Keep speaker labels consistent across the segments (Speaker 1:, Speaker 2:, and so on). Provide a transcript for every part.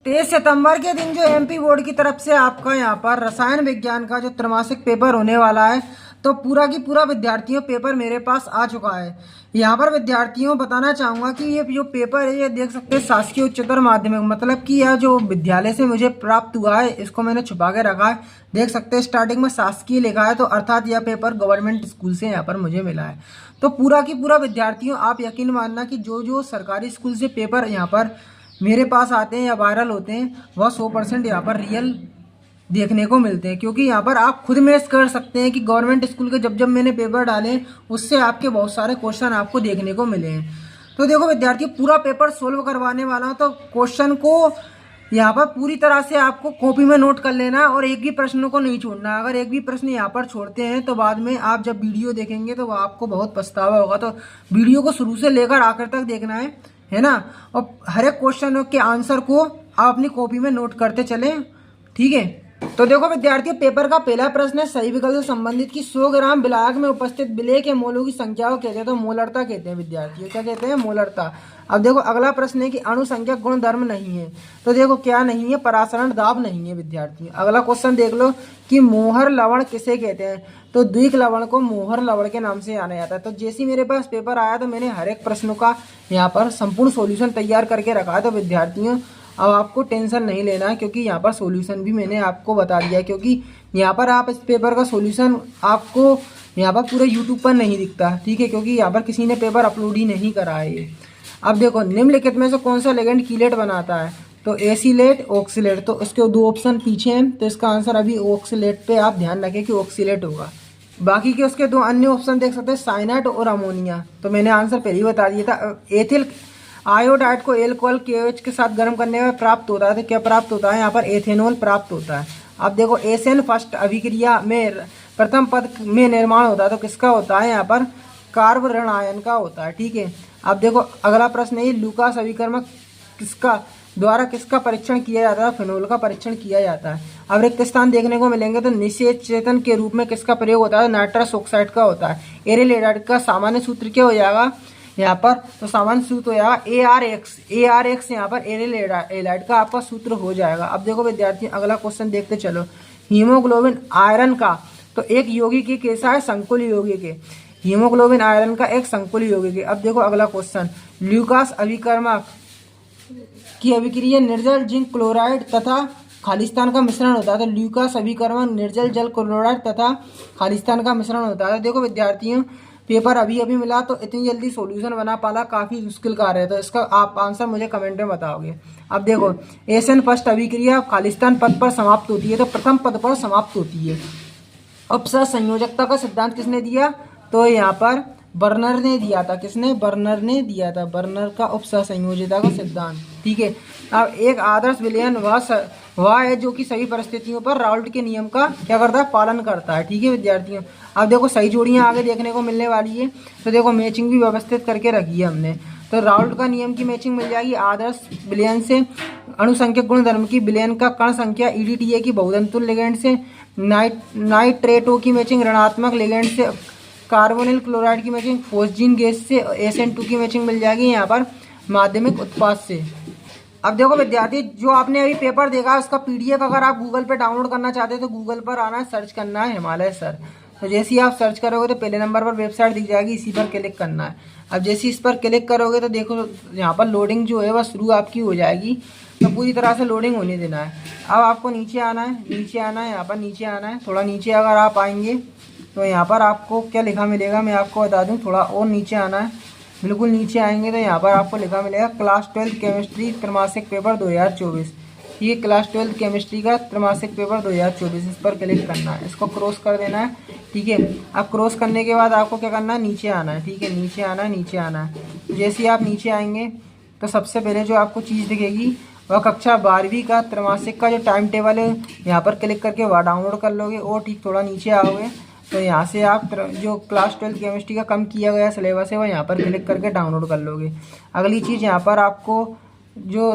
Speaker 1: 23 सितंबर के दिन जो एमपी बोर्ड की तरफ से आपका यहाँ पर रसायन विज्ञान का जो त्रैमासिक पेपर होने वाला है, तो पूरा की पूरा विद्यार्थियों पेपर मेरे पास आ चुका है। यहाँ पर विद्यार्थियों बताना चाहूँगा कि ये जो पेपर है ये देख सकते हैं शासकीय उच्चतर माध्यमिक, मतलब कि यह जो विद्यालय से मुझे प्राप्त हुआ है इसको मैंने छुपा के रखा है। देख सकते हैं स्टार्टिंग में शासकीय लिखा है, तो अर्थात यह पेपर गवर्नमेंट स्कूल से यहाँ पर मुझे मिला है। तो पूरा की पूरा विद्यार्थियों आप यकीन मानना कि जो जो सरकारी स्कूल से पेपर यहाँ पर मेरे पास आते हैं या वायरल होते हैं वह 100% यहाँ पर रियल देखने को मिलते हैं, क्योंकि यहाँ पर आप खुद मैच कर सकते हैं कि गवर्नमेंट स्कूल के जब जब मैंने पेपर डाले उससे आपके बहुत सारे क्वेश्चन आपको देखने को मिले हैं। तो देखो विद्यार्थी, पूरा पेपर सोल्व करवाने वाला हूँ, तो क्वेश्चन को यहाँ पर पूरी तरह से आपको कॉपी में नोट कर लेना और एक भी प्रश्न को नहीं छोड़ना। अगर एक भी प्रश्न यहाँ पर छोड़ते हैं तो बाद में आप जब वीडियो देखेंगे तो आपको बहुत पछतावा होगा। तो वीडियो को शुरू से लेकर आखिर तक देखना है ना। और हर एक क्वेश्चन के आंसर को आप अपनी कॉपी में नोट करते चलें, ठीक है। तो देखो विद्यार्थियों, पेपर का पहला प्रश्न है सही विकल्प से संबंधित कि 100 ग्राम विलायक में उपस्थित विलेय के मोलों की संख्या को कहते हैं, तो मोलरता कहते हैं विद्यार्थियों। क्या कहते हैं? मोलरता। अब देखो अगला प्रश्न है कि अणु संख्या गुणधर्म नहीं है, तो देखो क्या नहीं है? परासरण दाब नहीं है विद्यार्थियों। अगला क्वेश्चन देख लो कि मोहर लवण किसे कहते हैं, तो द्विक लवण को मोहर लवण के नाम से जाना जाता है। तो जैसे मेरे पास पेपर आया तो मैंने हर एक प्रश्न का यहाँ पर संपूर्ण सॉल्यूशन तैयार करके रखा है। तो विद्यार्थियों अब आपको टेंशन नहीं लेना है, क्योंकि यहाँ पर सॉल्यूशन भी मैंने आपको बता दिया है, क्योंकि यहाँ पर आप इस पेपर का सॉल्यूशन आपको यहाँ पर पूरे यूट्यूब पर नहीं दिखता, ठीक है, क्योंकि यहाँ पर किसी ने पेपर अपलोड ही नहीं करा है ये। अब देखो निम्नलिखित में से कौन सा लिगेंड कीलेट बनाता है, तो एसिलेट ऑक्सीलेट। तो इसके दो ऑप्शन पीछे हैं, तो इसका आंसर अभी ऑक्सीलेट पे आप ध्यान रखें कि ऑक्सीलेट होगा। बाकी के उसके दो अन्य ऑप्शन देख सकते हैं साइनाइड और अमोनिया, तो मैंने आंसर पहले ही बता दिया था। एथिल आयोडाइड को एल्कोहल KOH के साथ गर्म करने में प्राप्त होता है, तो क्या प्राप्त होता है? यहाँ पर एथेनॉल प्राप्त होता है। अब देखो एसएन फर्स्ट अभिक्रिया में प्रथम पद में निर्माण होता है, तो किसका होता है? यहाँ पर कार्ब ऋण आयन का होता है, ठीक है। अब देखो अगला प्रश्न है लूकास अभिकर्मक द्वारा किसका परीक्षण किया जाता है? फिनोल का परीक्षण किया जाता है। अब रिक्त स्थान देखने को मिलेंगे, तो निषेचन के रूप में किसका प्रयोग होता है? नाइट्रस ऑक्साइड का होता है। एरिल एराइड का सामान्य सूत्र क्या हो जाएगा यहाँ पर? तो सामान्य सूत्र हो जाएगा ARX यहाँ पर एरिल एराइड का आपका सूत्र हो जाएगा। अब देखो विद्यार्थी अगला क्वेश्चन देखते चलो। हीमोग्लोबिन आयरन का तो एक यौगिक के कैसा है? संकुल यौगिक के। हीमोग्लोबिन आयरन का एक संकुल यौगिक है। अब देखो अगला क्वेश्चन, ल्यूकास अभिकर्मक की अभिक्रिया निर्जल जिंक क्लोराइड तथा खालिस्तान का मिश्रण होता है, तो ल्यूकास अभिकर्मक निर्जल जल क्लोराइड तथा खालिस्तान का मिश्रण होता है। देखो विद्यार्थियों पेपर अभी अभी मिला, तो इतनी जल्दी सॉल्यूशन बना पाना काफ़ी मुश्किल कार्य है, तो इसका आप आंसर मुझे कमेंट में बताओगे। अब देखो एसएन फर्स्ट अभिक्रिया खालिस्तान पद पर समाप्त होती है, तो प्रथम पद पर समाप्त होती है। उपसर्ग संयोजकता का सिद्धांत किसने दिया? तो यहाँ पर बर्नर ने दिया था। किसने? बर्नर ने दिया था। बर्नर का उपसर्ग संयोजकता का सिद्धांत, ठीक है। अब एक आदर्श विलयन वह है जो कि सभी परिस्थितियों पर राउल्ट के नियम का क्या करता है? पालन करता है, ठीक है विद्यार्थियों। अब देखो सही जोड़ियाँ आगे देखने को मिलने वाली है, तो देखो मैचिंग भी व्यवस्थित करके रखी है हमने। तो राउल्ट का नियम की मैचिंग मिल जाएगी आदर्श विलयन से, अणुसंख्यक गुणधर्म की विलयन का कण संख्या EDTA की बहुधन तुल्य लिगेंड से, नाइट्रेटो की मैचिंग ऋणात्मक लिगेंड से, कार्बोनिल क्लोराइड की मैचिंग फोस्जीन गैस से, SN2 की मैचिंग मिल जाएगी यहाँ पर माध्यमिक उत्पाद से। अब देखो विद्यार्थी, जो आपने अभी पेपर देखा उसका PDF अगर आप गूगल पे डाउनलोड करना चाहते हैं तो गूगल पर आना है, सर्च करना है हिमालय सर। तो जैसे ही आप सर्च करोगे तो पहले नंबर पर वेबसाइट दिख जाएगी, इसी पर क्लिक करना है। अब जैसे इस पर क्लिक करोगे तो देखो यहाँ पर लोडिंग जो है वह शुरू आपकी हो जाएगी, तो पूरी तरह से लोडिंग होने देना है। अब आपको नीचे आना है, नीचे आना है, यहाँ पर नीचे आना है। थोड़ा नीचे अगर आप आएंगे तो यहाँ पर आपको क्या लिखा मिलेगा मैं आपको बता दूँ, थोड़ा और नीचे आना है। बिल्कुल नीचे आएंगे तो यहाँ पर आपको लिखा मिलेगा क्लास 12 केमिस्ट्री त्रैमासिक पेपर 2024। ये क्लास 12 केमिस्ट्री का त्रैमासिक पेपर 2024, इस पर क्लिक करना है, इसको क्रॉस कर देना है, ठीक है। अब क्रॉस करने के बाद आपको क्या करना है? नीचे आना है, ठीक है, नीचे आना है, नीचे आना है। जैसे ही आप नीचे आएंगे तो सबसे पहले जो आपको चीज़ दिखेगी वह कक्षा 12वीं का त्रैमासिक का जो टाइम टेबल है, यहाँ पर क्लिक करके वह डाउनलोड कर लोगे। और ठीक थोड़ा नीचे आओगे तो यहाँ से आप जो क्लास 12 केमिस्ट्री का कम किया गया सिलेबस है वो यहाँ पर क्लिक करके डाउनलोड कर लोगे। अगली चीज़ यहाँ पर आपको जो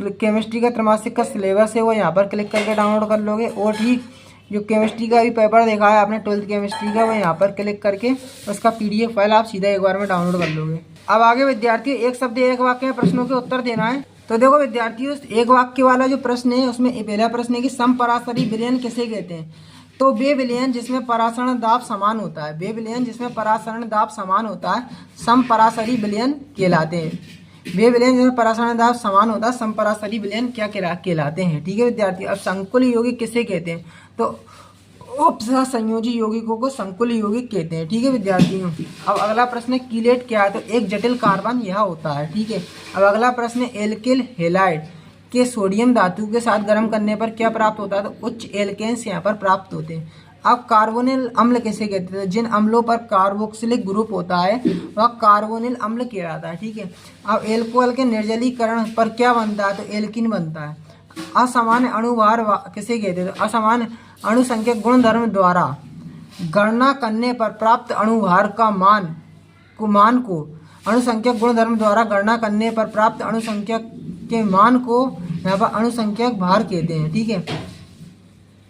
Speaker 1: केमिस्ट्री का त्रैमासिक का सिलेबस है वो यहाँ पर क्लिक करके डाउनलोड कर लोगे। और ठीक जो केमिस्ट्री का भी पेपर देखा है आपने 12th केमिस्ट्री का, वो यहाँ पर क्लिक करके उसका PDF फाइल आप सीधा एक बार में डाउनलोड कर लोगे। अब आगे विद्यार्थी एक शब्द एक वाक्य में प्रश्नों के उत्तर देना है। तो देखो विद्यार्थियों, एक वाक्य वाला जो प्रश्न है उसमें पहला प्रश्न है कि समपराशरी विलयन किसे कहते हैं। तो वे विलयन जिसमें परासरण दाब समान होता है, वे विलयन जिसमें परासरण दाब समान होता है समपराशरी विलयन कहलाते हैं। वे विलयन जिसमें परासरण दाब समान होता है समपराशरी विलयन क्या कहलाते हैं। ठीक है विद्यार्थी। अब संकुल यौगिक किसे कहते हैं, तो उपसह संयोजी यौगिकों को संकुल यौगिक कहते हैं। ठीक है विद्यार्थियों। अब अगला प्रश्न कीलेट क्या है, तो एक जटिल कार्बन यह होता है। ठीक है। अब अगला प्रश्न एल्किल हैलाइड के सोडियम धातु के साथ गर्म करने पर क्या प्राप्त होता है, तो उच्च एल्केन्स यहाँ पर प्राप्त होते हैं। अब कार्बोनिल अम्ल किसे कहते हैं, जिन अम्लों पर कार्बोक्सिलिक ग्रुप होता है वह कार्बोनिल अम्ल कहलाता है। ठीक है। अब एल्कोहल के निर्जलीकरण पर क्या बनता है, तो एल्किन बनता है। असामान्य अणुभार किसे कहते हैं, तो असामान्य अणुसंख्यक गुणधर्म द्वारा गणना करने पर प्राप्त अणुभार का मान को अणुसंख्यक गुणधर्म द्वारा गणना करने पर प्राप्त अणुसंख्यक के मान को यहाँ पर अणुसंख्यक भार कहते हैं। ठीक है।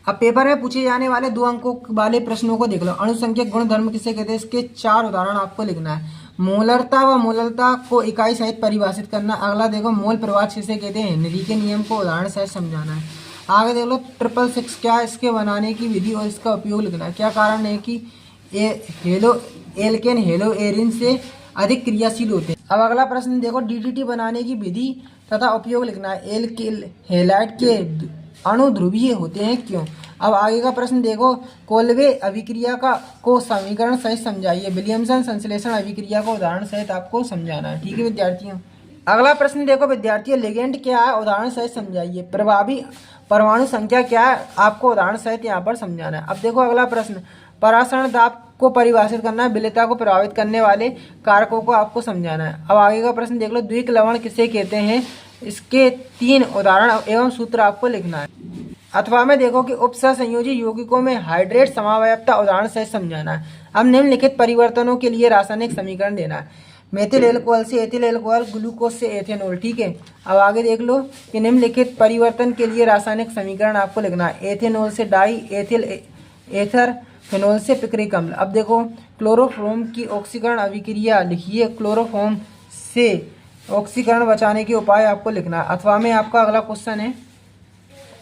Speaker 1: अब पेपर में पूछे जाने वाले 2 अंकों वाले प्रश्नों को देख लो। अणुसंख्यक गुणधर्म किसे कहते हैं, इसके 4 उदाहरण आपको लिखना है। मोलरता व मोलरता को इकाई सहित परिभाषित करना। अगला देखो मोल प्रवाह किसे कहते हैं, हेनरी के नियम को उदाहरण सहित समझाना है। आगे देख लो 666 क्या है, इसके बनाने की विधि और इसका उपयोग लिखना है। क्या कारण है कि एल्केन हेलो एरिन से अधिक क्रियाशील होते हैं। अब अगला प्रश्न देखो डीडीटी बनाने की विधि तथा उपयोग लिखना है। एल्किल हैलाइड के अणु ध्रुवीय होते हैं क्यों। अब आगे का प्रश्न देखो कोल्वे अभिक्रिया को समीकरण सहित समझाइए। विलियमसन संश्लेषण अभिक्रिया को उदाहरण सहित आपको समझाना है। ठीक है विद्यार्थियों। अगला प्रश्न देखो विद्यार्थियों लिगेंड क्या है, उदाहरण सहित समझाइए। प्रभावी परमाणु संख्या क्या है, आपको उदाहरण सहित यहाँ पर समझाना है। अब देखो अगला प्रश्न परासरण दाब को परिभाषित करना है। विलेयता को प्रभावित करने वाले कारकों को आपको समझाना है। अब आगे का प्रश्न देख लो द्विक लवण किसे कहते हैं, इसके 3 उदाहरण एवं सूत्र आपको लिखना है। अथवा में देखो कि उपसह संयोजी यौगिकों में हाइड्रेट समावयवता उदाहरण से समझाना है। अब निम्नलिखित परिवर्तनों के लिए रासायनिक समीकरण देना है। मेथिल एल्कोहल से एथिल एल्कोहल, ग्लूकोज से एथेनॉल। ठीक है। अब आगे देख लो कि निम्नलिखित परिवर्तन के लिए रासायनिक समीकरण आपको लिखना है। एथेनॉल से डाई एथिल एथर, फेनॉल से पिक्रिक अम्ल। अब देखो क्लोरोफॉर्म की ऑक्सीकरण अभिक्रिया लिखिए। क्लोरोफॉर्म से ऑक्सीकरण बचाने के उपाय आपको लिखना है। अथवा में आपका अगला क्वेश्चन है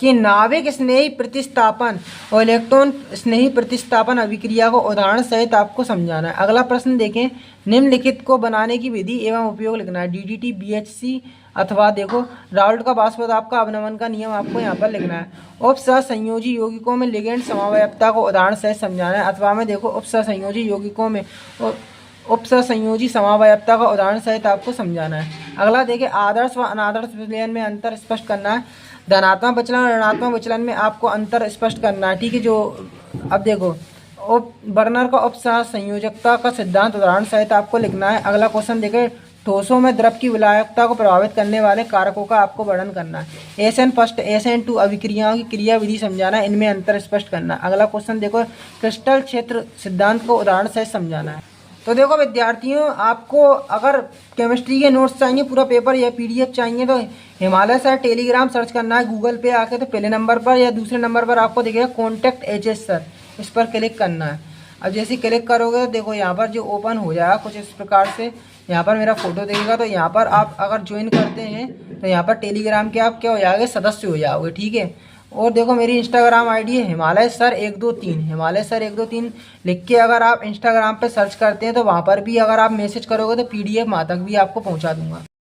Speaker 1: कि नाभिक स्नेही प्रतिस्थापन और इलेक्ट्रॉन स्नेही प्रतिस्थापन अभिक्रिया को उदाहरण सहित आपको समझाना है। अगला प्रश्न देखें निम्नलिखित को बनाने की विधि एवं उपयोग लिखना है। डीडीटी, बीएचसी अथवा देखो राउल्ट का बाष्पदाब का अवनमन का नियम आपको यहाँ पर लिखना है। उपसह संयोजी यौगिकों में लिगेंड समावयवता को उदाहरण सहित समझाना है। अथवा में देखो उपसह संयोजी यौगिकों में उपसह संयोजी समावयवता का उदाहरण सहित आपको समझाना है। अगला देखिए आदर्श व अनादर्श विलयन में अंतर स्पष्ट करना है। धनात्मक विचलन और ऋणात्मक विचलन में आपको अंतर स्पष्ट करना है। ठीक है। जो अब देखो बर्नर का उपसह संयोजकता का सिद्धांत उदाहरण सहित आपको लिखना है। अगला क्वेश्चन देखें ठोसों में द्रव की विलायकता को प्रभावित करने वाले कारकों का आपको वर्णन करना है। SN1 SN2 अभिक्रियाओं की क्रिया विधि समझाना है, इनमें अंतर स्पष्ट करना है। अगला क्वेश्चन देखो क्रिस्टल क्षेत्र सिद्धांत को उदाहरण सहित समझाना है। तो देखो विद्यार्थियों आपको अगर केमिस्ट्री के नोट्स चाहिए पूरा पेपर या PDF चाहिए तो हिमालय सर टेलीग्राम सर्च करना है गूगल पे आके। तो पहले नंबर पर या दूसरे नंबर पर आपको दिखेगा कॉन्टैक्ट HS सर, इस पर क्लिक करना है। अब जैसे क्लिक करोगे तो देखो यहाँ पर जो ओपन हो जाएगा कुछ इस प्रकार से, यहाँ पर मेरा फोटो दिखेगा। तो यहाँ पर आप अगर ज्वाइन करते हैं तो यहाँ पर टेलीग्राम के आप क्या हो जाओगे, सदस्य हो जाओगे। ठीक है। और देखो मेरी इंस्टाग्राम आईडी है हिमालय सर 123, हिमालय सर 123 लिख के अगर आप इंस्टाग्राम पे सर्च करते हैं तो वहाँ पर भी अगर आप मैसेज करोगे तो PDF वहाँ तक भी आपको पहुँचा दूँगा।